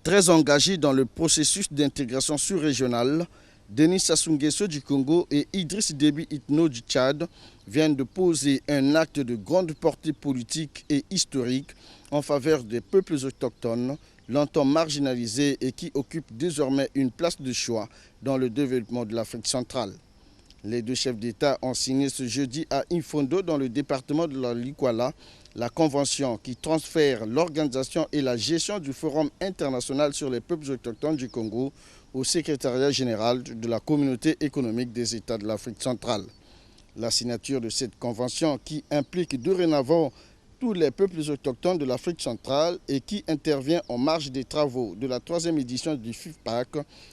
Très engagés dans le processus d'intégration sous-régionale, Denis Sassou Nguesso du Congo et Idriss Déby Itno du Tchad viennent de poser un acte de grande portée politique et historique en faveur des peuples autochtones, longtemps marginalisés et qui occupent désormais une place de choix dans le développement de l'Afrique centrale. Les deux chefs d'État ont signé ce jeudi à Imfondo, dans le département de la Likwala, la convention qui transfère l'organisation et la gestion du Forum international sur les peuples autochtones du Congo au secrétariat général de la Communauté économique des États de l'Afrique centrale. La signature de cette convention, qui implique dorénavant tous les peuples autochtones de l'Afrique centrale et qui intervient en marge des travaux de la 3e édition du FIFPAC,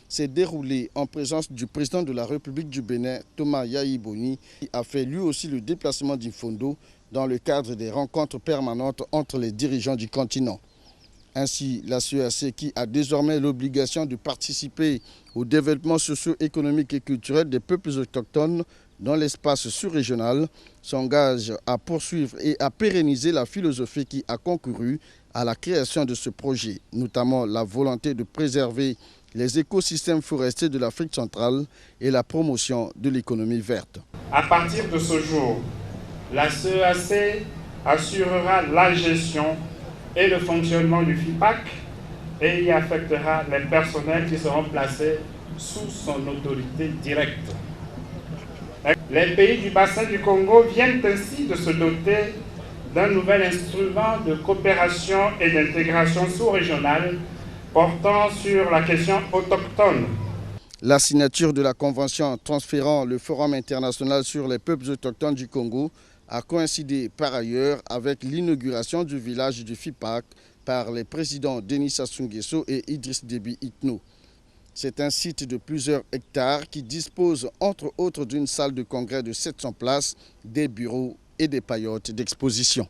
s'est déroulée en présence du président de la République du Bénin, Thomas Yayi Boni, qui a fait lui aussi le déplacement d'Imfondo dans le cadre des rencontres permanentes entre les dirigeants du continent. Ainsi, la CEAC, qui a désormais l'obligation de participer au développement socio-économique et culturel des peuples autochtones dans l'espace sous-régional, s'engage à poursuivre et à pérenniser la philosophie qui a concouru à la création de ce projet, notamment la volonté de préserver les écosystèmes forestiers de l'Afrique centrale et la promotion de l'économie verte. À partir de ce jour, la CEAC assurera la gestion et le fonctionnement du FIPAC et y affectera les personnels qui seront placés sous son autorité directe. Les pays du bassin du Congo viennent ainsi de se doter d'un nouvel instrument de coopération et d'intégration sous-régionale portant sur la question autochtone. La signature de la convention transférant le Forum international sur les peuples autochtones du Congo a coïncidé par ailleurs avec l'inauguration du village du FIPAC par les présidents Denis Sassou Nguesso et Idriss Déby Itno. C'est un site de plusieurs hectares qui dispose entre autres d'une salle de congrès de 700 places, des bureaux et des paillotes d'exposition.